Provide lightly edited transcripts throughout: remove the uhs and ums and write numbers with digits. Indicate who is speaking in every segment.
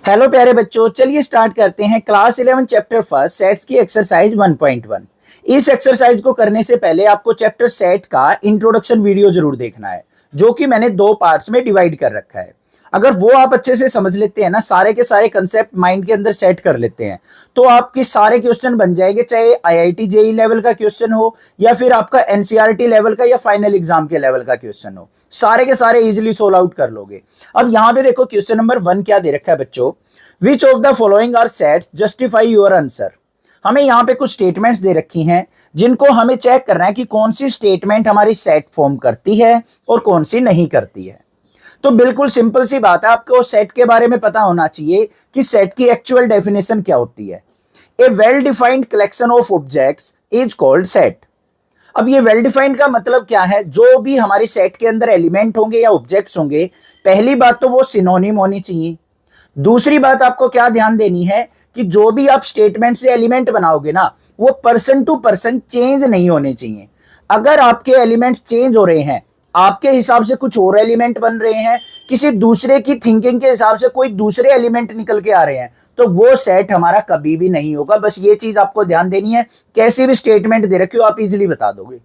Speaker 1: Hello प्यारे बच्चों, चलिए स्टार्ट करते हैं क्लास 11 चैप्टर फर्स्ट सेट्स की एक्सरसाइज 1.1। इस एक्सरसाइज को करने से पहले आपको चैप्टर सेट का इंट्रोडक्शन वीडियो जरूर देखना है, जो कि मैंने दो पार्ट्स में डिवाइड कर रखा है। अगर वो आप अच्छे से समझ लेते हैं ना, सारे के सारे कंसेप्ट माइंड के अंदर सेट कर लेते हैं, तो आपके सारे क्वेश्चन बन जाएंगे, चाहे आईआईटी जेई लेवल का क्वेश्चन हो या फिर आपका एनसीईआरटी लेवल का या फाइनल एग्जाम के लेवल का क्वेश्चन हो, सारे के सारे इजिली सोल्व आउट कर लोगे। अब यहां पे देखो क्वेश्चन नंबर 1 क्या दे रखा है बच्चों, which of the following are sets justify your answer. हमें यहां पे कुछ स्टेटमेंट्स दे रखी हैं जिनको हमें चेक करना है कि कौन सी स्टेटमेंट हमारी सेट फॉर्म करती है और कौन सी नहीं करती है। तो बिल्कुल सिंपल सी बात है, आपको सेट के बारे में पता होना चाहिए कि सेट की एक्चुअल डेफिनेशन क्या होती है। A well defined collection of objects is called set. अब ये वेल डिफाइंड का मतलब क्या है, जो भी हमारी सेट के अंदर एलिमेंट होंगे या ऑब्जेक्ट्स होंगे, पहली बात तो वो सिनोनिम होनी चाहिए। दूसरी बात आपको क्या ध्यान देनी है कि जो भी आप स्टेटमेंट से एलिमेंट बनाओगे ना, वो पर्सन टू पर्सन चेंज नहीं होने चाहिए। अगर आपके एलिमेंट्स चेंज हो रहे हैं, आपके हिसाब से कुछ और एलिमेंट बन रहे हैं, किसी दूसरे की थिंकिंग के हिसाब से कोई दूसरे एलिमेंट निकल के आ रहे हैं, तो वो सेट हमारा कभी भी नहीं होगा। बस ये चीज आपको ध्यान देनी है। कैसी भी स्टेटमेंट दे रखी हो आप इजिली बता दोगे।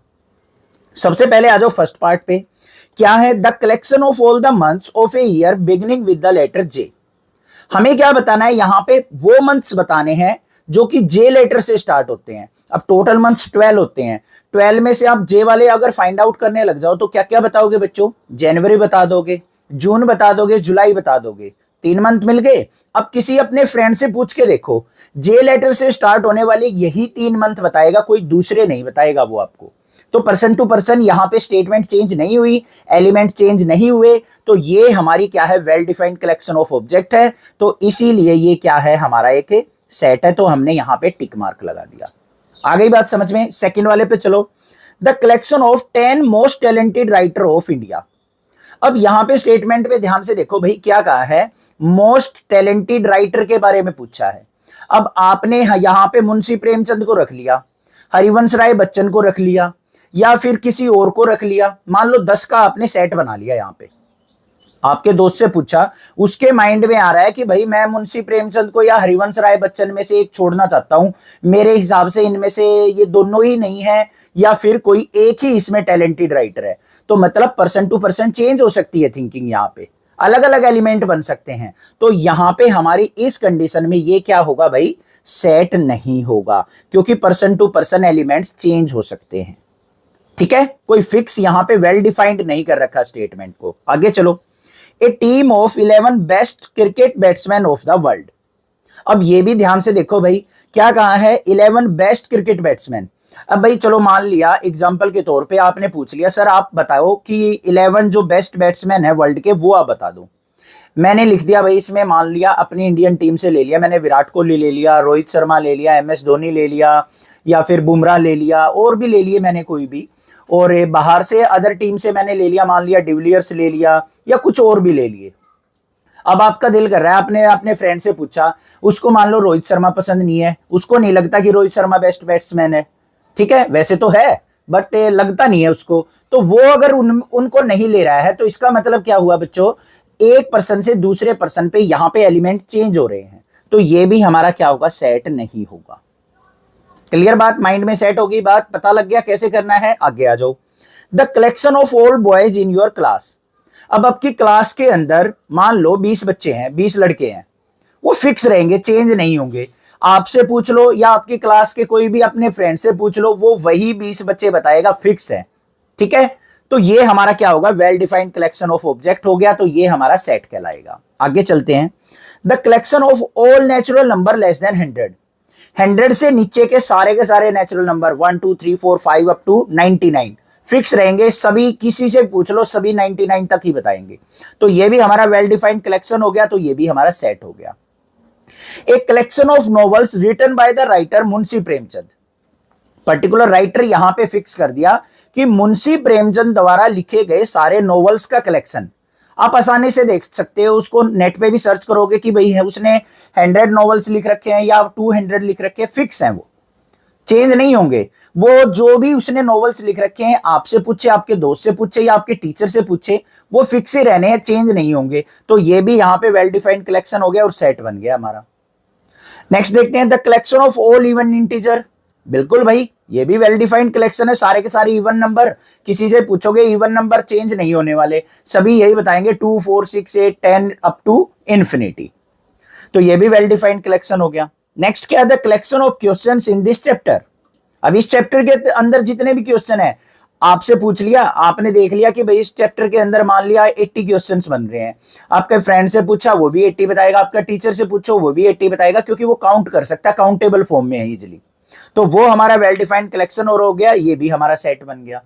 Speaker 1: सबसे पहले आ जाओ फर्स्ट पार्ट पे। क्या है, the collection of all the months of a year beginning with the letter J. हमें क्या बताना है, यहां पे वो मंथ्स बताने हैं जो कि जे लेटर से स्टार्ट होते हैं। अब टोटल मंथ्स 12 होते हैं, 12 में से आप जे वाले अगर फाइंड आउट करने लग जाओ तो क्या क्या बताओगे बच्चों, जनवरी बता दोगे, जून बता दोगे, जुलाई बता दोगे, 3 मंथ मिल गए। अब किसी अपने फ्रेंड से पूछ के देखो, जे लेटर से स्टार्ट होने वाले यही 3 मंथ बताएगा, कोई दूसरे नहीं बताएगा वो आपको। तो पर्सन टू पर्सन यहां पे स्टेटमेंट चेंज नहीं हुई, एलिमेंट चेंज नहीं हुए, तो ये हमारी क्या है, well defined collection of object है। तो इसीलिए ये क्या है, हमारा एक सेट है। तो हमने यहां पे टिक मार्क लगा दिया। आ गई बात समझ में। सेकंड वाले पे चलो, the collection of 10 most talented writer of India. अब यहां पे स्टेटमेंट पे ध्यान से देखो भाई, क्या कहा है, मोस्ट टैलेंटेड राइटर के बारे में पूछा है। अब आपने यहां पे मुंशी प्रेमचंद को रख लिया, हरिवंश राय बच्चन को रख लिया, या फिर किसी और को रख लिया। मान लो 10 का आपने सेट बना लिया। यहां पे आपके दोस्त से पूछा, उसके माइंड में आ रहा है कि भाई मैं मुंशी प्रेमचंद को या हरिवंश राय बच्चन में से एक छोड़ना चाहता हूं, मेरे हिसाब से इनमें से ये दोनों ही नहीं है, या फिर कोई एक ही इसमें टैलेंटेड राइटर है। तो मतलब पर्सन टू पर्सन चेंज हो सकती है थिंकिंग, यहां पे अलग अलग एलिमेंट बन सकते हैं। तो यहां पे हमारी इस कंडीशन में ये क्या होगा भाई, सेट नहीं होगा, क्योंकि person to person elements change हो सकते हैं। ठीक है, कोई फिक्स यहां पे वेल डिफाइंड नहीं कर रखा स्टेटमेंट को। आगे चलो, a team of 11 best cricket batsman of the world. अब ये भी ध्यान से देखो भाई, क्या कहा है, 11 बेस्ट क्रिकेट बैट्समैन। अब भाई चलो मान लिया एग्जांपल के तौर पे आपने पूछ लिया, सर आप बताओ कि 11 जो बेस्ट बैट्समैन है वर्ल्ड के वो आप बता दो। मैंने लिख दिया भाई, इसमें मान लिया अपनी इंडियन टीम से ले लिया मैंने, विराट कोहली ले लिया, रोहित शर्मा ले लिया, MS धोनी ले लिया, या फिर बुमराह ले लिया, और भी ले लिए मैंने कोई भी, और बाहर से अदर टीम से मैंने ले लिया, मान लिया डिविलियर्स ले लिया, या कुछ और भी ले लिए। अब आपका दिल कर रहा है, आपने अपने फ्रेंड से पूछा, उसको मान लो रोहित शर्मा पसंद नहीं है, उसको नहीं लगता कि रोहित शर्मा बेस्ट बैट्समैन है। ठीक है, वैसे तो है बट लगता नहीं है उसको। तो वो अगर उनको नहीं ले रहा है, तो इसका मतलब क्या हुआ बच्चों, एक पर्सन से दूसरे पर्सन पे यहां पे एलिमेंट चेंज हो रहे हैं। तो ये भी हमारा क्या होगा, सेट नहीं होगा। क्लियर बात, माइंड में सेट होगी बात, पता लग गया कैसे करना है। आगे आ जाओ, the collection of all boys in your class. अब आपकी क्लास के अंदर मान लो 20 बच्चे हैं, 20 लड़के हैं, वो फिक्स रहेंगे, चेंज नहीं होंगे। आपसे पूछ लो या आपकी क्लास के कोई भी अपने फ्रेंड से पूछ लो, वो वही 20 बच्चे बताएगा, फिक्स है। ठीक है, तो ये हमारा क्या होगा, well defined collection of object हो गया। तो ये हमारा सेट कहलाएगा। आगे चलते हैं, the collection of all natural number less than 100। 100 से नीचे के सारे natural number 1 2 3 4 5 up to 99 fix रहेंगे। सभी किसी से पूछ लो, सभी 99 तक ही बताएंगे। तो ये भी हमारा वेल डिफाइंड कलेक्शन हो गया। तो ये भी हमारा सेट हो गया। एक collection of novels written by the writer Munshi Premchand. Particular writer यहां पे फिक्स कर दिया कि मुंशी प्रेमचंद द्वारा लिखे गए सारे नॉवेल्स का कलेक्शन। आप आसानी से देख सकते हो, उसको नेट पे भी सर्च करोगे कि भाई है उसने 100 नॉवेल्स लिख रखे हैं या 200 लिख रखे हैं, फिक्स है वो। चेंज नहीं होंगे। वो जो भी उसने नॉवेल्स लिख रखे हैं, आपसे पूछे, आपके दोस्त से पूछे या आपके टीचर से पूछे, वो फिक्स ही रहने हैं, चेंज नहीं होंगे। तो ये भी यहाँ पे वेल डिफाइंड कलेक्शन हो गया और सेट बन गया हमारा। नेक्स्ट देखते हैं the collection of all even integer. बिल्कुल भाई, ये भी वेल डिफाइंड कलेक्शन है, सारे के सारे इवन नंबर। किसी से पूछोगे इवन नंबर चेंज नहीं होने वाले, सभी यही बताएंगे 2 4 6 8 10 अप टू इंफिनिटी। तो ये भी वेल डिफाइंड कलेक्शन हो गया। नेक्स्ट क्या है the collection of questions in this chapter. अब इस चैप्टर के अंदर जितने भी क्वेश्चन है, आपसे पूछ लिया, आपने देख लिया कि भाई इस चैप्टर के अंदर मान लिया 80 क्वेश्चंस बन रहे हैं। आपके फ्रेंड से पूछा, वो भी 80 बताएगा, आपका टीचर से पूछो, वो भी 80 बताएगा, क्योंकि वो काउंट कर सकता है, काउंटेबल फॉर्म में है इजिली। तो वो हमारा वेल डिफाइंड कलेक्शन और हो गया, ये भी हमारा सेट बन गया।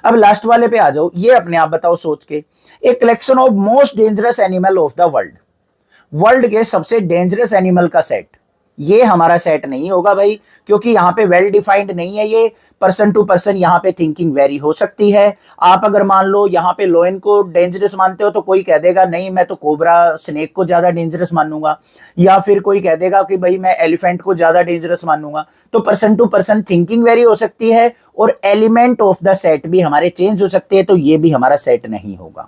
Speaker 1: अब लास्ट वाले पे आ जाओ, ये अपने आप बताओ सोच के, एक collection of most dangerous animal of the world. World के सबसे डेंजरस एनिमल का सेट, ये हमारा सेट नहीं होगा भाई, क्योंकि यहाँ पे वेल डिफाइंड नहीं है। ये पर्सन टू पर्सन यहाँ पे थिंकिंग वेरी हो सकती है। आप अगर मान लो यहाँ पे लोयन को डेंजरस मानते हो, तो कोई कह देगा नहीं मैं तो कोबरा स्नेक को ज्यादा डेंजरस मानूंगा, या फिर कोई कह देगा कि भाई मैं एलिफेंट को ज्यादा डेंजरस मानूंगा। तो person to person thinking very हो सकती है, और एलिमेंट ऑफ द सेट भी हमारे चेंज हो सकते हैं, तो ये भी हमारा सेट नहीं होगा।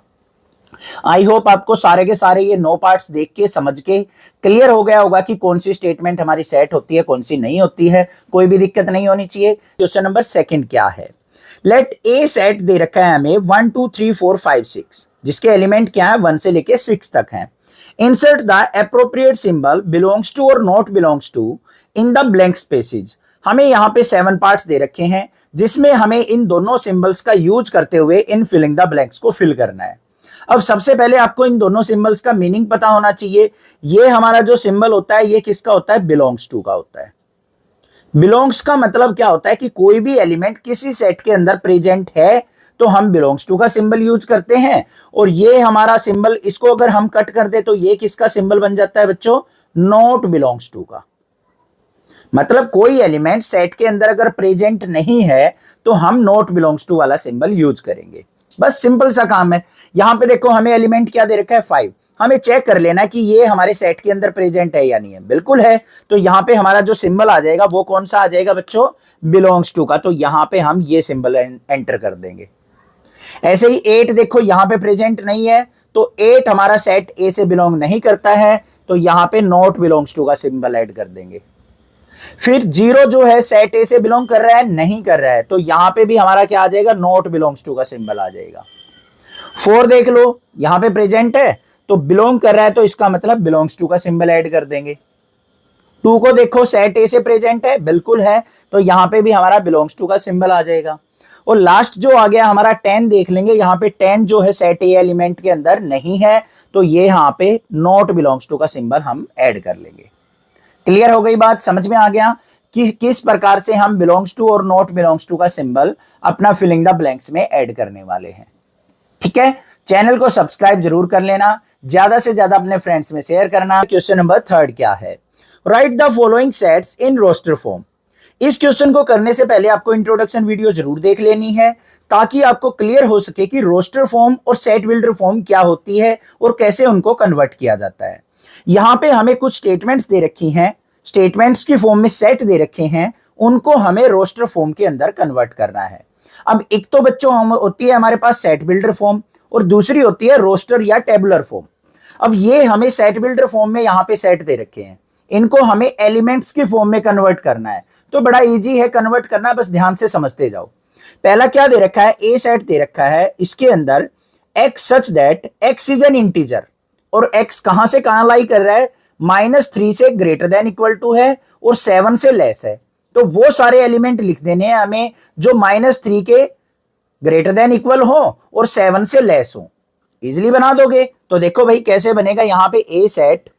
Speaker 1: आई होप आपको सारे के सारे ये 9 पार्ट्स देख के समझ के क्लियर हो गया होगा कि कौन सी स्टेटमेंट हमारी सेट होती है, कौन सी नहीं होती है। कोई भी दिक्कत नहीं होनी चाहिए। क्वेश्चन नंबर 2 क्या है, लेट ए सेट दे रखा है हमें 1 2 3 4 5 6, जिसके एलिमेंट क्या है 1 से लेके 6 तक हैं। Insert the appropriate symbol belongs to or not belongs to in the blank spaces. हमें यहाँ पे 7 पार्ट्स दे रखे हैं, जिसमें हमें इन दोनों सिंबल्स का यूज करते हुए इन फिलिंग द ब्लैंक्स को फिल करना है। अब सबसे पहले आपको इन दोनों सिंबल्स का मीनिंग पता होना चाहिए। ये हमारा जो सिंबल होता है, ये किसका होता है, बिलोंग्स टू का होता है। बिलोंग्स का मतलब क्या होता है कि कोई भी एलिमेंट किसी सेट के अंदर प्रेजेंट है, तो हम बिलोंग्स टू का सिंबल यूज करते हैं। और ये हमारा सिंबल, इसको अगर हम कट कर दे तो ये किसका सिंबल बन जाता है बच्चों, नॉट बिलोंग्स टू का। मतलब कोई एलिमेंट सेट के अंदर अगर प्रेजेंट नहीं है, तो हम नॉट बिलोंग्स टू वाला सिंबल यूज करेंगे। बस सिंपल सा काम है। यहां पे देखो हमें एलिमेंट क्या दे रखा है, 5। हमें चेक कर लेना कि ये हमारे सेट के अंदर प्रेजेंट है या नहीं है। बिल्कुल है, तो यहां पे हमारा जो सिंबल आ जाएगा वो कौन सा आ जाएगा बच्चों, बिलोंग्स टू का। तो यहां पे हम ये सिंबल एंटर कर देंगे। ऐसे ही 8 देखो यहां पे प्रेजेंट नहीं है, तो 8 हमारा सेट ए से बिलोंग नहीं करता है, तो यहां पे नॉट बिलोंग्स टू का सिंबल ऐड कर देंगे। फिर 0 जो है सेट ए से बिलोंग कर रहा है, नहीं कर रहा है, तो यहां पे भी हमारा क्या आ जाएगा, नॉट बिलोंग्स टू का सिंबल आ जाएगा। 4 देख लो, यहां पे प्रेजेंट है तो बिलोंग कर रहा है, तो इसका मतलब बिलोंग्स टू का सिंबल ऐड कर देंगे। 2 को देखो सेट ए से प्रेजेंट है, बिल्कुल है, तो यहां पे भी हमारा बिलोंग्स टू का सिंबल आ जाएगा। और लास्ट जो आ गया हमारा 10 देख लेंगे, यहां पे 10 जो है सेट ए एलिमेंट के अंदर नहीं है, तो ये यहां पे नॉट बिलोंग्स टू का सिंबल हम ऐड कर लेंगे। क्लियर हो गई बात, समझ में आ गया कि किस प्रकार से हम belongs to or not belongs to का सिंबल अपना फिलिंग द ब्लैंक्स में ऐड करने वाले हैं। ठीक है, चैनल को सब्सक्राइब जरूर कर लेना, ज्यादा से ज्यादा अपने फ्रेंड्स में शेयर करना। क्वेश्चन नंबर 3 क्या है, write the following sets in roster form. इस क्वेश्चन को करने से पहले आपको इंट्रोडक्शन वीडियो जरूर देख लेनी है, ताकि आपको क्लियर हो सके कि रोस्टर फॉर्म और सेट बिल्डर फॉर्म क्या होती है और कैसे उनको कन्वर्ट किया जाता है। यहां पे हमें कुछ स्टेटमेंट्स दे रखी हैं, स्टेटमेंट्स की फॉर्म में सेट दे रखे हैं, उनको हमें रोस्टर फॉर्म के अंदर कन्वर्ट करना है। अब एक तो बच्चों हम होती है हमारे पास सेट बिल्डर फॉर्म, और दूसरी होती है रोस्टर या टेबुलर फॉर्म। अब ये हमें सेट बिल्डर फॉर्म में यहां पे सेट दे रखे हैं, इनको हमें एलिमेंट्स की फॉर्म में कन्वर्ट करना है। तो बड़ा इजी है कन्वर्ट करना, बस ध्यान से समझते जाओ। पहला क्या दे रखा है, ए सेट दे रखा है, इसके अंदर x such that x is an integer, और x कहां से कहां लाई कर रहा है, -3 से ग्रेटर देन इक्वल टू है और 7 से लेस है। तो वो सारे एलिमेंट लिख देने हैं हमें जो -3 के ग्रेटर देन इक्वल हो और 7 से लेस हो। इजिली बना दोगे। तो देखो भाई कैसे बनेगा, यहां पे ए सेट,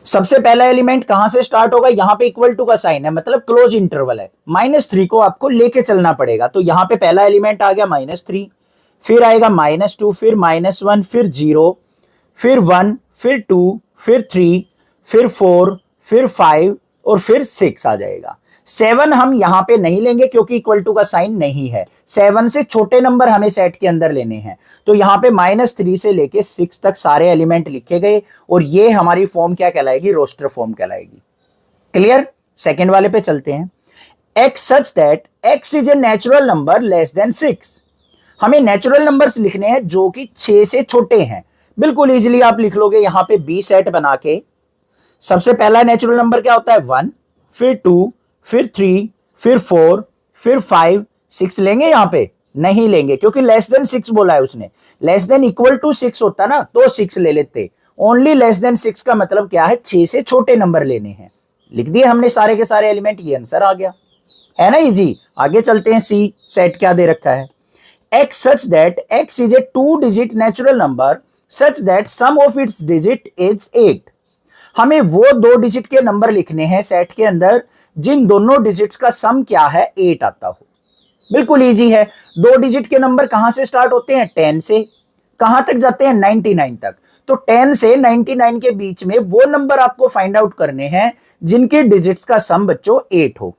Speaker 1: सबसे पहला एलिमेंट कहां से स्टार्ट होगा, यहां पे इक्वल टू का साइन है, मतलब क्लोज इंटरवल है, -3 को आपको लेके चलना पड़ेगा। तो यहां पे पहला एलिमेंट आ गया -3, फिर आएगा -2, फिर -1, फिर 0, फिर 1, फिर 2, फिर 3, फिर 4, फिर 5 और फिर 6 आ जाएगा। 7 हम यहां पे नहीं लेंगे क्योंकि इक्वल टू का साइन नहीं है। 7 से छोटे नंबर हमें सेट के अंदर लेने हैं। तो यहां पे -3 से लेके 6 तक सारे एलिमेंट लिखे गए, और ये हमारी फॉर्म क्या कहलाएगी, रोस्टर फॉर्म कहलाएगी। क्लियर, सेकेंड वाले पे चलते हैं। x such that x is a natural number less then 6। हमें नेचुरल नंबर्स लिखने हैं जो कि 6 से छोटे हैं। बिल्कुल इजीली आप लिख लोगे यहां पे बी सेट बना के। सबसे पहला नेचुरल नंबर क्या होता है 1, फिर 2, फिर 3, फिर 4, फिर 5, 6 लेंगे यहां पे? नहीं लेंगे, क्योंकि लेस देन 6 बोला है उसने। लेस देन इक्वल टू 6 होता ना तो 6 ले लेते। ओनली लेस देन 6 का मतलब क्या है? 6 से छोटे नंबर लेने हैं। लिख दिए हमने सारे के सारे एलिमेंट, ये आंसर आ गया, है ना इजी। आगे चलते हैं, सी सेट क्या दे रखा है? x such that x is a 2-digit natural number such that sum of its digit is 8। हमें वो 2 डिजिट के नंबर लिखने हैं सेट के अंदर जिन दोनों डिजिट्स का सम क्या है 8 आता हो। बिल्कुल इजी है। 2 डिजिट के नंबर कहां से स्टार्ट होते हैं? 10 से। कहां तक जाते हैं? 99 तक। तो 10 से 99 के बीच में वो नंबर आपको फाइंड आउट करने हैं जिनके डिजिट्स का सम बच्चों 8 हो।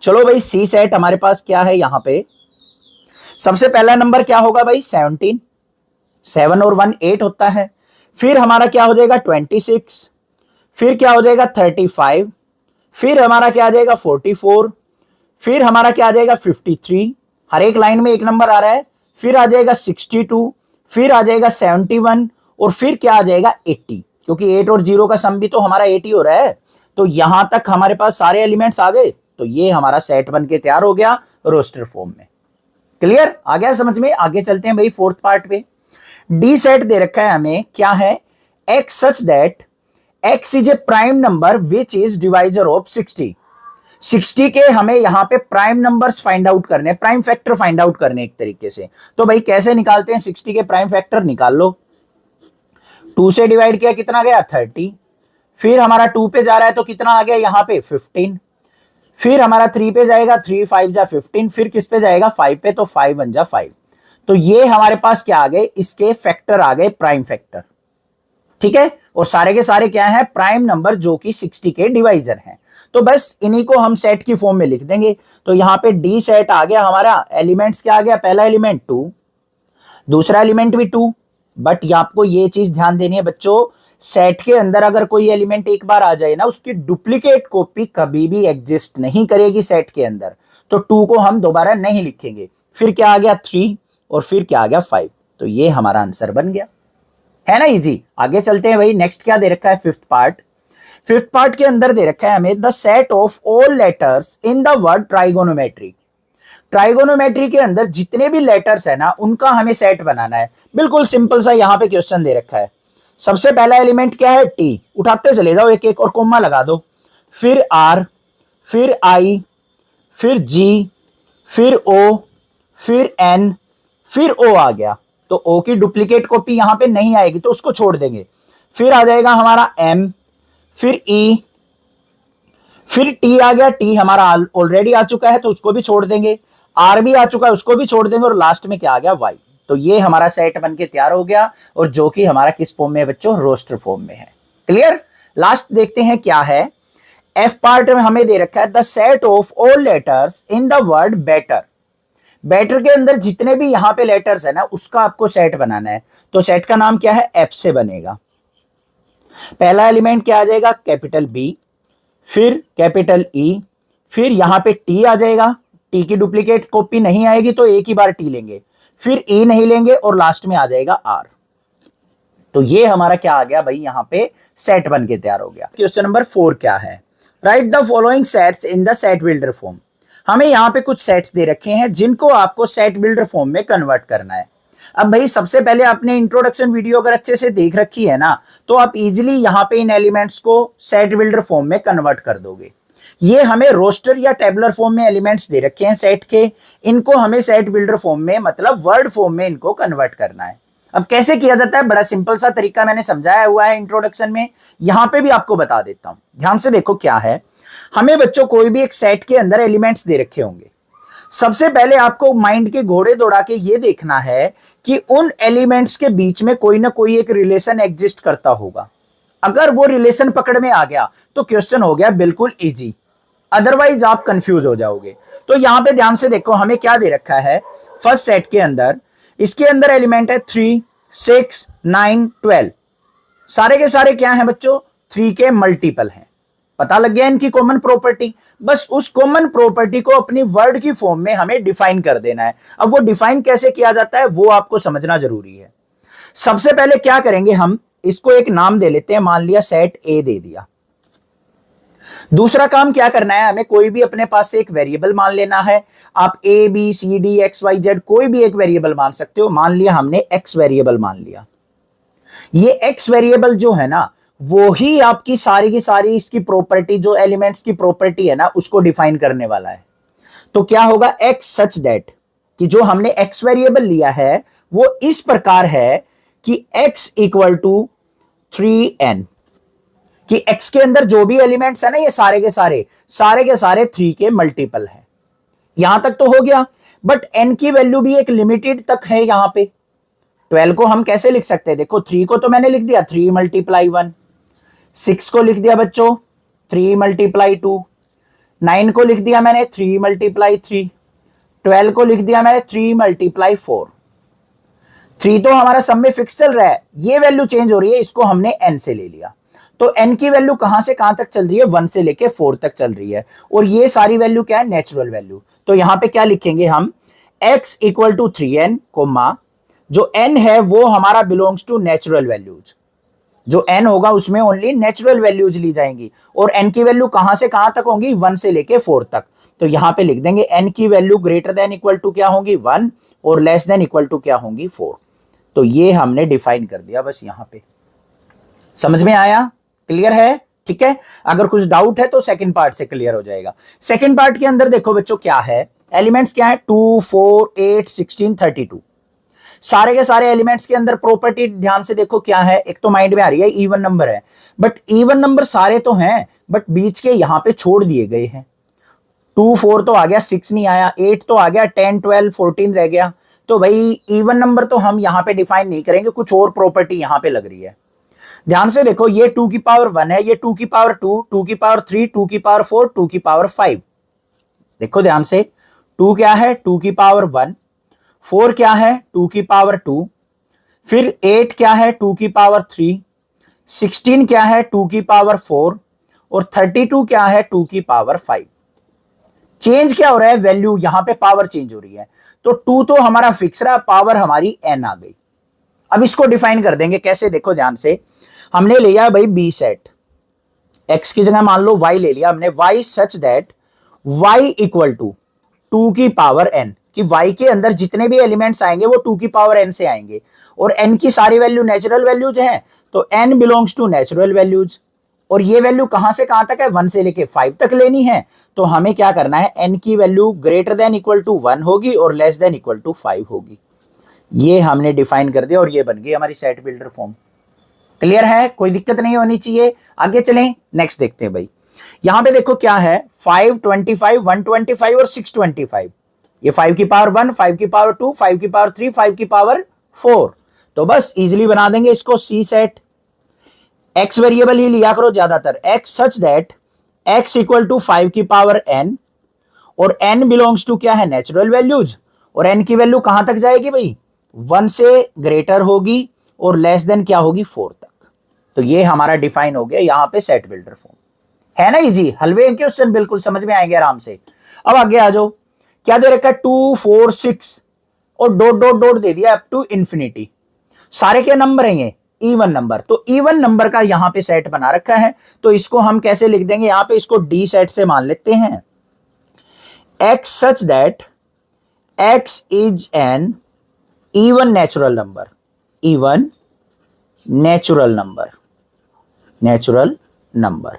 Speaker 1: चलो भाई, सी सेट हमारे पास क्या है यहां पे? सबसे पहला नंबर क्या होगा भाई? 17। 7 और 1 8 होता है। फिर हमारा क्या हो जाएगा? 26। फिर क्या हो जाएगा? 35। फिर हमारा क्या आ जाएगा? 44। फिर हमारा क्या आ जाएगा? 53। हर एक लाइन में एक नंबर आ रहा है। फिर आ जाएगा 62। फिर आ जाएगा 71 और फिर क्या आ जाएगा? 80, क्योंकि 8 और 0 का सम भी तो हमारा 80 हो रहा है। तो यहां तक हमारे पास सारे एलिमेंट्स आ गए। तो ये हमारा सेट बन के तैयार हो गया रोस्टर फॉर्म में। क्लियर? आ गया समझ में? आगे चलते हैं भाई फोर्थ पार्ट पे। डी सेट दे रखा है हमें, क्या है? x such that x is A prime number which is divisor of 60। 60 के हमें यहां पे प्राइम नंबर्स फाइंड आउट करने, प्राइम फैक्टर फाइंड आउट करने एक तरीके से। तो भाई कैसे निकालते हैं? 60 के प्राइम फैक्टर निकाल लो। 2 से डिवाइड किया, कितना गया? 30। फिर हमारा 2 पे जा रहा है तो कितना आ गया यहां पे? 15। फिर हमारा 3 पे जाएगा, 3 5 जा 15। फिर किस पे जाएगा? 5 पे, तो 5 1 जा 5। तो ये हमारे पास क्या आ गए? इसके फैक्टर आ गए, प्राइम फैक्टर। ठीक है, और सारे के सारे क्या है? प्राइम नंबर जो कि 60 के डिवाइजर हैं। तो बस इन्हीं को हम सेट की फॉर्म में लिख देंगे। तो यहां पे डी सेट आ गया हमारा। एलिमेंट्स क्या आ गया? पहला एलिमेंट 2, दूसरा एलिमेंट भी 2। बट आपको ये चीज ध्यान देनी है बच्चों, सेट के अंदर अगर कोई एलिमेंट एक बार आ जाए ना, उसकी डुप्लीकेट कॉपी कभी भी एग्जिस्ट नहीं करेगी सेट के अंदर। तो 2 को हम दोबारा नहीं लिखेंगे। फिर क्या आ गया? 3 और फिर क्या आ गया? 5। तो ये हमारा आंसर बन गया, है ना इजी। आगे चलते हैं भाई, नेक्स्ट क्या दे रखा है? Fifth part. फिफ्थ पार्ट के अंदर दे रखा है हमें the set of all letters in the word trigonometry. Trigonometry के अंदर जितने भी लेटर्स है ना, उनका हमें सेट बनाना है। बिल्कुल सिंपल सा यहां पे क्वेश्चन दे रखा है। सबसे पहला एलिमेंट क्या है? टी। उठाते चले जाओ एक एक और कोमा लगा दो। फिर आर, फिर आई, फिर जी, फिर ओ, फिर एन, फिर ओ आ गया। तो ओ की डुप्लीकेट कॉपी यहां पे नहीं आएगी तो उसको छोड़ देंगे। फिर आ जाएगा हमारा एम, फिर ई, फिर टी आ गया। टी हमारा ऑलरेडी आ चुका है तो उसको भी छोड़ देंगे। आर भी आ चुका है, उसको भी छोड़ देंगे। और लास्ट में क्या आ गया? वाई। तो ये हमारा सेट बन के तैयार हो गया, और जो कि हमारा किस फॉर्म में है बच्चों? रोस्टर फॉर्म में है। क्लियर? लास्ट देखते हैं क्या है। एफ पार्ट में हमें दे रखा है the set of all letters in the word better. Better के अंदर जितने भी यहां पे लेटर्स है ना, उसका आपको सेट बनाना है। तो सेट का नाम क्या है? एफ से बनेगा। पहला एलिमेंट क्या आ जाएगा? कैपिटल बी, फिर कैपिटल ई, फिर यहां पे टी आ जाएगा। टी की डुप्लीकेट कॉपी नहीं आएगी तो एक ही बार टी लेंगे। फिर ई नहीं लेंगे और लास्ट में आ जाएगा आर। तो ये हमारा क्या आ गया भाई? यहां पे सेट बन के तैयार हो गया। क्वेश्चन नंबर 4 क्या है? Write the following sets in the set builder form. हमें यहां पे कुछ सेट्स दे रखे हैं जिनको आपको सेट बिल्डर फॉर्म में कन्वर्ट करना है। अब भाई सबसे पहले आपने इंट्रोडक्शन वीडियो अगर अच्छे से देख रखी है ना, तो आप इजीली यहां पे इन एलिमेंट्स को सेट बिल्डर फॉर्म में कन्वर्ट कर दोगे। ये हमें रोस्टर या टेबलर फॉर्म में एलिमेंट्स दे रखे हैं सेट के, इनको हमें सेट बिल्डर फॉर्म में, मतलब वर्ड फॉर्म में इनको कन्वर्ट करना है। अब कैसे किया जाता है? बड़ा सिंपल सा तरीका मैंने समझाया हुआ है इंट्रोडक्शन में, यहां पे भी आपको बता देता हूं। ध्यान से देखो क्या है। हमें बच्चों कोई भी एक सेट के अंदर एलिमेंट्स दे रखे होंगे। सबसे पहले आपको माइंड के घोड़े दौड़ा के ये देखना है कि उन एलिमेंट्स के बीच में कोई ना कोई एक रिलेशन एग्जिस्ट करता होगा। अगर वो रिलेशन पकड़ में आ गया तो क्वेश्चन हो गया बिल्कुल इजी, अदरवाइज आप कंफ्यूज हो जाओगे। तो यहां पे ध्यान से देखो हमें क्या दे रखा है फर्स्ट सेट के अंदर। इसके अंदर एलिमेंट है 3, 6, 9, 12। सारे के सारे क्या हैं बच्चों? 3 के मल्टीपल हैं। पता लग गया इनकी कॉमन प्रॉपर्टी। बस उस कॉमन प्रॉपर्टी को अपनी वर्ड की फॉर्म में हमें डिफाइन कर देना है। अब वो डिफाइन कैसे किया जाता है वो आपको समझना जरूरी है। सबसे पहले क्या करेंगे, हम इसको एक नाम दे लेते हैं, मान लिया सेट ए दे दिया। दूसरा काम क्या करना है, हमें कोई भी अपने पास से एक वेरिएबल मान लेना है। आप A B C D X Y Z कोई भी एक वेरिएबल मान सकते हो। मान लिया हमने एक्स वेरिएबल मान लिया। ये एक्स वेरिएबल जो है ना, वो ही आपकी सारी की सारी इसकी प्रॉपर्टी, जो एलिमेंट्स की प्रॉपर्टी है ना, उसको डिफाइन करने वाला है। तो क्या होगा, एक्स सच दैट, कि जो हमने एक्स वेरिएबल लिया है वो इस प्रकार है कि x इक्वल टू 3n, कि x के अंदर जो भी एलिमेंट्स है ना, ये सारे के सारे 3 के मल्टीपल है। यहां तक तो हो गया, बट n की वैल्यू भी एक लिमिटेड तक है। यहां पे 12 को हम कैसे लिख सकते हैं, देखो 3 को तो मैंने लिख दिया 3 मल्टीप्लाई 1, 6 को लिख दिया बच्चों 3 मल्टीप्लाई 2, 9 को लिख दिया मैंने 3 मल्टीप्लाई 3, 12 को लिख दिया मैंने 3 मल्टीप्लाई 4। 3 तो हमारा सब में फिक्स चल रहा है, ये वैल्यू चेंज हो रही है, इसको हमने n से ले लिया। तो n की वैल्यू कहां से कहां तक चल रही है, 1 से लेके 4 तक चल रही है। और ये सारी वैल्यू क्या है, नेचुरल वैल्यू। तो यहां पे क्या लिखेंगे हम, x equal to 3n comma, जो n है वो हमारा बिलोंग्स टू नेचुरल वैल्यूज। जो n होगा उसमें ओनली नेचुरल वैल्यूज ली जाएंगी। और n की वैल्यू कहां से कहां तक होंगी, 1 से लेके 4 तक। तो यहां पे लिख देंगे n की value greater than equal to क्या होंगी, 1, और लेस देन इक्वल टू क्या होंगी, 4। तो ये हमने डिफाइन कर दिया बस। यहां पे समझ में आया, क्लियर है? ठीक है, अगर कुछ डाउट है तो सेकंड पार्ट से क्लियर हो जाएगा। सेकंड पार्ट के अंदर देखो बच्चों क्या है, एलिमेंट्स क्या है, 2 4 8 16 32। सारे के सारे एलिमेंट्स के अंदर प्रॉपर्टी ध्यान से देखो क्या है। एक तो माइंड में आ रही है इवन नंबर है, बट इवन नंबर सारे तो हैं, बट बीच के यहां पे छोड़ दिए गए हैं। 2 4 तो आ गया, 6 नहीं आया, 8 तो आ गया, 10 12 14 रह गया। तो भाई इवन नंबर तो हम यहां पे डिफाइन नहीं करेंगे, कुछ और प्रॉपर्टी यहां पे लग रही है। ध्यान से देखो, ये 2 की पावर 1 है, ये 2 की पावर 2, 2 की पावर 3, 2 की पावर 4, 2 की पावर 5। देखो ध्यान से, 2 क्या है, 2 की पावर 1, 4 क्या है, 2 की पावर 2, फिर 8 क्या है, 2 की पावर 3, 16 क्या है, 2 की पावर 4, और 32 क्या है, 2 की पावर 5। चेंज क्या हो रहा है, वैल्यू, यहां पे पावर चेंज हो रही है। तो 2 तो हमारा फिक्स रहा, पावर हमारी n आ गई। अब इसको डिफाइन कर देंगे कैसे, देखो ध्यान से, हमने लिया भाई बी सेट, x की जगह मान लो y ले लिया हमने, y such that y equal to 2 की पावर n, कि y के अंदर जितने भी एलिमेंट्स आएंगे वो 2 की पावर n से आएंगे। और n की सारी वैल्यू नेचुरल वैल्यूज हैं, तो n belongs to natural values. और ये वैल्यू कहां से कहां तक है, 1 से लेके 5 तक लेनी है। तो हमें क्या करना है, n की value greater than equal to 1 होगी और लेस देन इक्वल टू 5 होगी। ये हमने डिफाइन कर दिया और ये बन गई हमारी सेट बिल्डर फॉर्म। क्लियर है, कोई दिक्कत नहीं होनी चाहिए। आगे चलें, नेक्स्ट देखते हैं भाई। यहां पे देखो क्या है, 5 25 125 और 625। ये 5 की पावर 1, 5 की पावर 2, 5 की पावर 3, 5 की पावर 4। तो बस इजीली बना देंगे इसको सी सेट। एक्स वेरिएबल ही लिया करो ज्यादातर, x such that x equal to 5 की पावर n, और n बिलोंग्स टू क्या है, नेचुरल वैल्यूज। और n की वैल्यू कहां तक जाएगी भाई, 1 से ग्रेटर होगी और लेस देन क्या होगी, 4 तक। तो ये हमारा डिफाइन हो गया यहां पे सेट बिल्डर फॉर्म। है ना इजी, हलवे क्वेश्चन बिल्कुल समझ में आएंगे आराम से। अब आगे आ जाओ, क्या दे रखा है, 2 4 6 और डॉट डॉट डॉट दे दिया अप टू इंफिनिटी। सारे के नंबर हैं ये इवन नंबर, तो इवन नंबर का यहां पे सेट बना रखा है। तो इसको हम कैसे लिख देंगे, यहां पे इसको डी सेट से मान लेते हैं, x such that x is N even natural number, even natural number, natural number.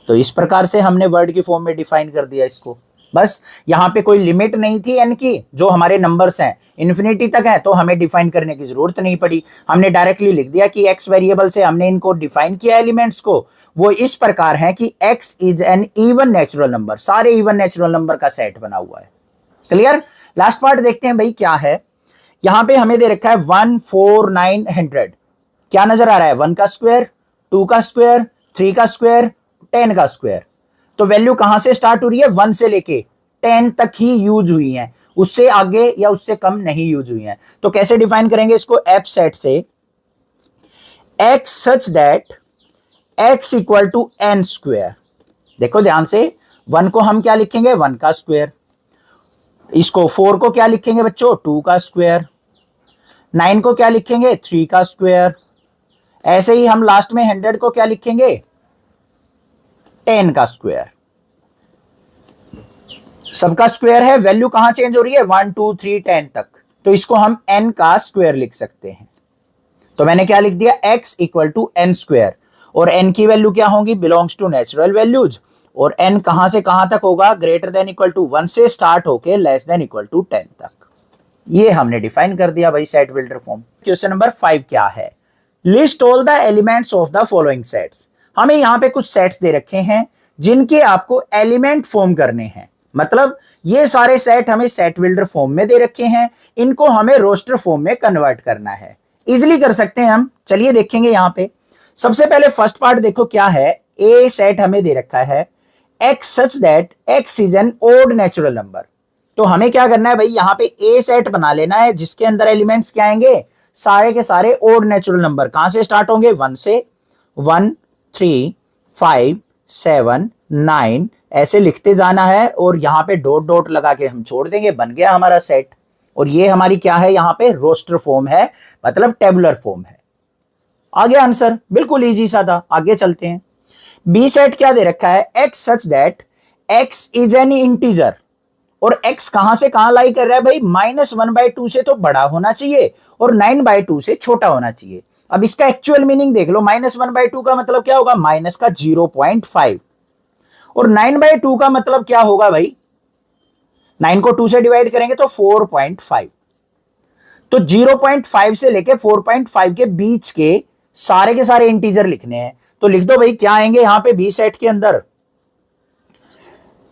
Speaker 1: तो इस प्रकार से हमने वर्ड की फॉर्म में डिफाइन कर दिया इसको। बस यहां पे कोई लिमिट नहीं थी n की, जो हमारे नंबर्स हैं इन्फिनिटी तक है, तो हमें डिफाइन करने की जरूरत नहीं पड़ी। हमने डायरेक्टली लिख दिया कि x वेरिएबल से हमने इनको डिफाइन किया एलिमेंट्स को। वो इस प्रकार है कि x is N even natural number, सारे इवन नेचुरल नंबर का सेट बना हुआ है। क्लियर? लास्ट पार्ट देखते हैं भाई क्या है। यहां पे हमें दे रखा है 1 4 9 100। क्या नजर आ रहा है, 1 का स्क्वायर, 2 का स्क्वायर, 3 का स्क्वायर, 10 का स्क्वायर। तो वैल्यू कहां से स्टार्ट हो रही है, 1 से लेके 10 तक ही यूज हुई हैं, उससे आगे या उससे कम नहीं यूज हुई हैं। तो कैसे डिफाइन करेंगे इसको, एफ सेट से x such that x equal to n square. देखो ध्यान से, 1 को हम क्या लिखेंगे, 1 का स्क्वायर, इसको 4 को क्या लिखेंगे बच्चों, 2 का स्क्वायर, 9 को क्या लिखेंगे, 3 का स्क्वायर, ऐसे ही हम लास्ट में 100 को क्या लिखेंगे, 10 का स्क्वायर। सबका स्क्वायर है, वैल्यू कहां चेंज हो रही है, 1 2 3 10 तक, तो इसको हम n का स्क्वायर लिख सकते हैं। तो मैंने क्या लिख दिया, x equal to n square, और n की वैल्यू क्या होगी, बिलोंग्स टू नेचुरल वैल्यूज, और n कहां से कहां तक होगा, ग्रेटर देन इक्वल टू 1 से स्टार्ट होके लेस देन इक्वल टू 10 तक। ये हमने डिफाइन कर दिया भाई set builder form. Question number 5 क्या है, list all the elements of the following sets. हमें यहां पे कुछ सेट्स दे रखे हैं जिनके आपको एलिमेंट फॉर्म करने हैं, मतलब ये सारे सेट हमें सेट बिल्डर फॉर्म में दे रखे हैं, इनको हमें रोस्टर फॉर्म में कन्वर्ट करना है। इजिली कर सकते हैं हम, चलिए देखेंगे यहां पे। सबसे पहले फर्स्ट पार्ट देखो क्या है, ए सेट हमें दे रखा है x such that x is an odd natural number. तो हमें क्या करना है भाई, यहां पे ए सेट बना लेना है जिसके अंदर एलिमेंट्स क्या आएंगे, सारे के सारे ओड नेचुरल नंबर। कहां से स्टार्ट होंगे, 1 से, 1 3 5 7 9 ऐसे लिखते जाना है, और यहां पे डॉट डॉट लगा के हम छोड़ देंगे, बन गया हमारा सेट। और ये हमारी क्या है, यहां पे रोस्टर फॉर्म है, मतलब टेबुलर फॉर्म है। आगे आंसर बिल्कुल इजी सा था, आगे चलते हैं। बी सेट क्या दे रखा है, x such that x is an integer, और x कहां से कहां लाई कर रहा है भाई, -1/2 से तो बड़ा होना चाहिए और 9/2 से छोटा होना चाहिए। अब इसका एक्चुअल मीनिंग देख लो, -1/2 का मतलब क्या होगा, माइनस का 0.5, और 9/2 का मतलब क्या होगा भाई, 9 को 2 से डिवाइड करेंगे तो 4.5। तो 0.5 से लेके 4.5 के बीच के सारे इंटीजर लिखने हैं। तो लिख दो भाई क्या आएंगे यहां पे बी सेट के अंदर,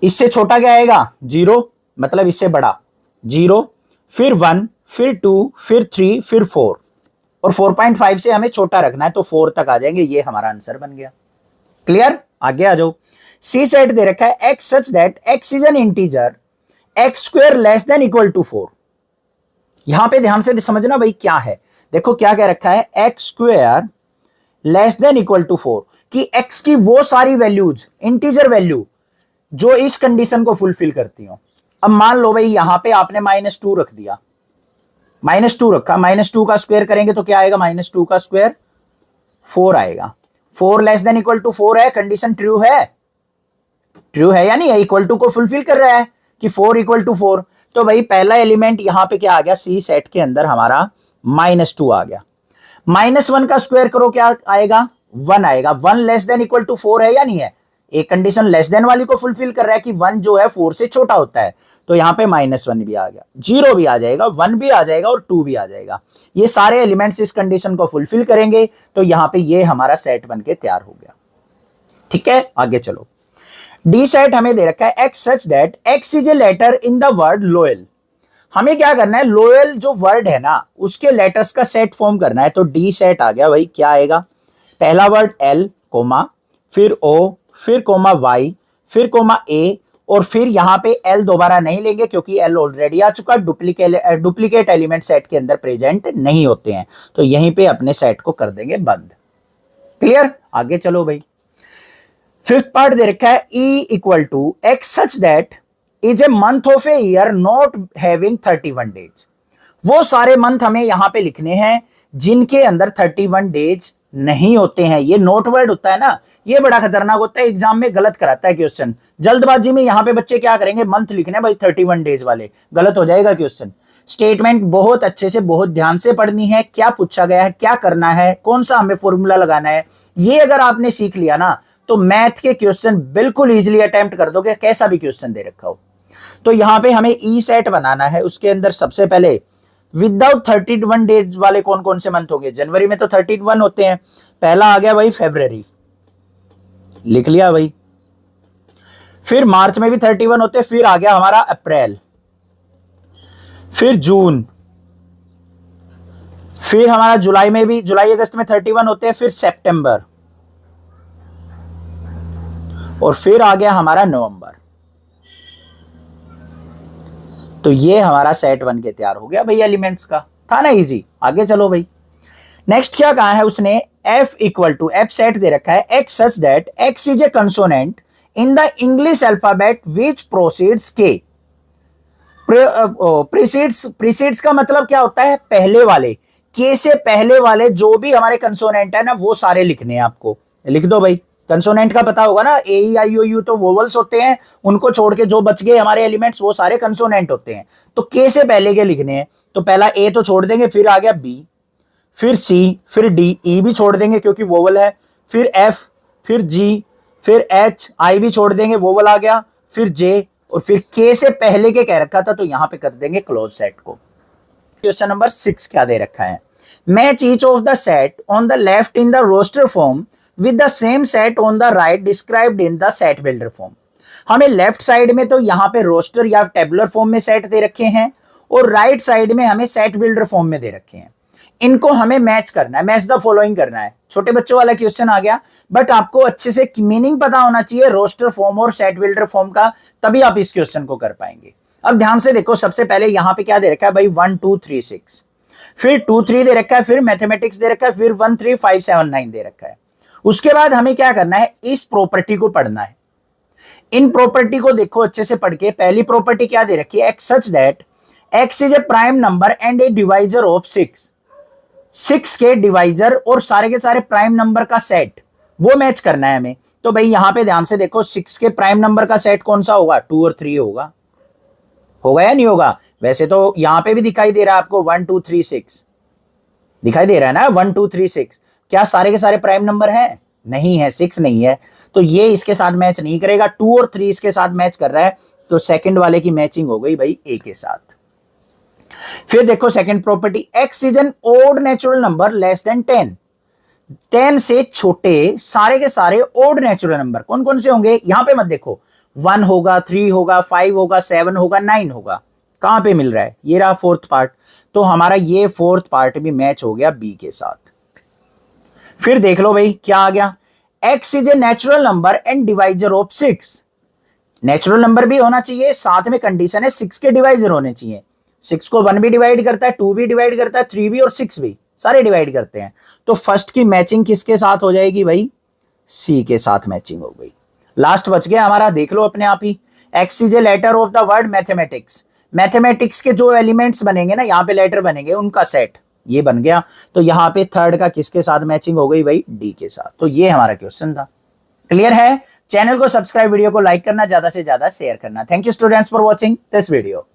Speaker 1: इससे छोटा क्या आएगा, 0, मतलब इससे बड़ा 0, फिर 1, फिर 2, फिर 3, फिर 4, और 4.5 से हमें छोटा रखना है तो 4 तक आ जाएंगे। ये हमारा आंसर बन गया। क्लियर, आगे आ जाओ। सी सेट दे रखा है x such that x is an integer x square less than equal to 4। यहां पे ध्यान से समझना भाई क्या है, देखो क्या कह रखा है, x square less than equal to 4, कि x की वो सारी वैल्यूज, इंटीजर वैल्यू जो इस कंडीशन को फुलफिल करती हो। अब मान लो भाई यहां पे आपने -2 रख दिया, -2 रखा, -2 का स्क्वायर करेंगे तो क्या आएगा, -2 का स्क्वायर 4 आएगा। 4 लेस देन इक्वल टू 4 है, कंडीशन ट्रू है, ट्रू है या नहीं है, इक्वल टू को फुलफिल कर रहा है कि 4 इक्वल टू 4। तो भाई पहला एलिमेंट यहां पे क्या आ गया, सी सेट के अंदर हमारा -2 आ गया। -1 का स्क्वायर करो क्या आएगा, 1 आएगा। 1 लेस देन इक्वल टू 4 है या नहीं है, एक कंडीशन लेस देन वाली को फुलफिल कर रहा है कि 1 जो है 4 से छोटा होता है, तो यहां पे -1 भी आ गया, 0 भी आ जाएगा, 1 भी आ जाएगा और 2 भी आ जाएगा। ये सारे एलिमेंट्स इस कंडीशन को फुलफिल करेंगे, तो यहां पे ये हमारा सेट बन के तैयार हो गया। ठीक है, आगे चलो। डी सेट हमें दे रखा है x such that x is a letter in the word loyal. हमें क्या करना है, लोयल जो वर्ड है ना उसके लेटर्स का सेट फॉर्म करना है। तो डी सेट आ गया भाई, क्या आएगा, पहला वर्ड L कोमा, फिर O, फिर कोमा Y, फिर कोमा A, और फिर यहां पे L दोबारा नहीं लेंगे क्योंकि L ऑलरेडी आ चुका, डुप्लीकेट एलिमेंट सेट के अंदर प्रेजेंट नहीं होते हैं, तो यहीं पे अपने सेट को कर देंगे बंद। क्लियर, आगे चलो भाई। फिफ्थ पार्ट दे रखा है E equal to x such that is a month of a year not having 31 days. वो सारे मंथ हमें यहां पे लिखने हैं जिनके अंदर 31 डेज नहीं होते हैं। ये नोट वर्ड होता है ना, ये बड़ा खतरनाक होता है, एग्जाम में गलत कराता है क्वेश्चन। जल्दबाजी में यहां पे बच्चे क्या करेंगे, मंथ लिखने भाई 31 डेज वाले, गलत हो जाएगा क्वेश्चन। स्टेटमेंट बहुत अच्छे से बहुत ध्यान से पढ़नी है, क्या पूछा गया है, क्या करना है, कौन सा हमें फॉर्मूला लगाना है, ये अगर आपने सीख लिया ना तो मैथ के क्वेश्चन बिल्कुल इजीली अटेम्प्ट कर दोगे, कैसा भी क्वेश्चन दे रखा हो। तो यहां पे हमें ई सेट बनाना है, उसके अंदर सबसे पहले विदाउट 31 डेज वाले कौन कौन से मंथ होंगे, जनवरी में तो 31 होते हैं, पहला आ गया भाई फरवरी, लिख लिया भाई। फिर मार्च में भी 31 होते हैं, फिर आ गया हमारा अप्रैल, फिर जून, फिर हमारा जुलाई में भी, जुलाई अगस्त में 31 होते हैं, फिर सितंबर, और फिर आ गया हमारा नवंबर। तो ये हमारा सेट बन के तैयार हो गया भाई, एलिमेंट्स का था ना इजी। आगे चलो भाई, नेक्स्ट क्या कहा है उसने, f equal to, F set दे रखा है x such that x is a consonant in the English alphabet which proceeds के। प्रीसीड्स का मतलब क्या होता है, पहले वाले, के से पहले वाले जो भी हमारे कंसोनेंट है ना वो सारे लिखने हैं आपको। लिख दो भाई, कंसोनेंट का पता होगा ना, ए ई आई ओ यू तो वोवल्स होते हैं, उनको छोड़ के जो बच गए हमारे एलिमेंट्स वो सारे कंसोनेंट होते हैं। तो के से पहले के लिखने हैं, तो पहला ए तो छोड़ देंगे, फिर आ गया बी, फिर सी, फिर डी, ई भी छोड़ देंगे क्योंकि वोवल है, फिर एफ, फिर जी, फिर एच, आई भी छोड़ देंगे वोवल आ गया, फिर जे, और फिर के से पहले के कह रखा था तो यहां पे कर देंगे क्लोज सेट को। क्वेश्चन नंबर 6 क्या दे रखा है, match each of the set on the left in the roster form with the same set on the right described in the set builder form. हमें लेफ्ट साइड में तो यहां पे रोस्टर या टेबुलर फॉर्म में सेट दे रखे हैं, और राइट साइड में हमें सेट बिल्डर फॉर्म में दे रखे हैं। इनको हमें मैच करना है, मैच द फॉलोइंग करना है। छोटे बच्चों वाला क्वेश्चन आ गया, बट आपको अच्छे से मीनिंग पता होना चाहिए रोस्टर फॉर्म और सेट बिल्डर फॉर्म का, तभी आप इस क्वेश्चन को कर पाएंगे। अब ध्यान से देखो, सबसे पहले यहां पे क्या दे रखा है भाई, 1 2 3 6, फिर 2 3 दे रखा है, फिर मैथमेटिक्स दे रखा है, फिर 1 3 5 7 9 दे रखा है। उसके बाद हमें क्या करना है, इस प्रॉपर्टी को पढ़ना है। इन प्रॉपर्टी को देखो अच्छे से पढ़ के। पहली प्रॉपर्टी क्या दे रखी है, x such that x is A prime number and A divisor of 6। 6 के डिवाइजर और सारे के सारे प्राइम नंबर का सेट, वो मैच करना है हमें। तो भाई यहां पे ध्यान से देखो, 6 के प्राइम नंबर का सेट कौन सा होगा, 2 और 3 होगा। होगा या नहीं होगा? वैसे तो यहां पे भी दिखाई दे रहा है आपको 1 2 3 6 दिखाई दे रहा है ना, 1 2 3 6। क्या सारे के सारे प्राइम नंबर है? नहीं है, 6 नहीं है, तो ये इसके साथ मैच नहीं करेगा। 2 और 3 इसके साथ मैच कर रहा है, तो सेकंड वाले की मैचिंग हो गई भाई ए के साथ। फिर देखो second property, x is an odd natural number less than 10। 10 से छोटे सारे के सारे ओड नेचुरल नंबर कौन कौन से होंगे, यहां पे मत देखो, 1 होगा, 3 होगा, 5 होगा, 7 होगा, 9 होगा। कहां पे मिल रहा है, ये रहा फोर्थ पार्ट, तो हमारा ये फोर्थ पार्ट भी मैच हो गया बी के साथ। फिर देख लो भाई क्या आ गया, x is a natural number and divisor of 6। Natural number भी होना चाहिए, साथ में कंडीशन है 6 के डिवाइजर होने चाहिए। 6 को 1 भी डिवाइड करता है, 2 भी डिवाइड करता है, 3 भी और 6 भी, सारे डिवाइड करते हैं। तो फर्स्ट की मैचिंग किसके साथ हो जाएगी भाई, सी के साथ मैचिंग हो गई। लास्ट बच गया हमारा, देख लो अपने आप ही, X is a letter of the word mathematics. Mathematics के जो एलिमेंट्स बनेंगे ना, यहाँ पे लेटर बनेंगे, उनका सेट ये बन गया। तो यहाँ पे थर्ड का किसके साथ मैचिंग हो गई भाई, डी के साथ। तो ये हमारा क्वेश्चन था। क्लियर है? चैनल को सब्सक्राइब, वीडियो को लाइक करना, ज्यादा से ज्यादा शेयर करना। Thank you students for watching this video.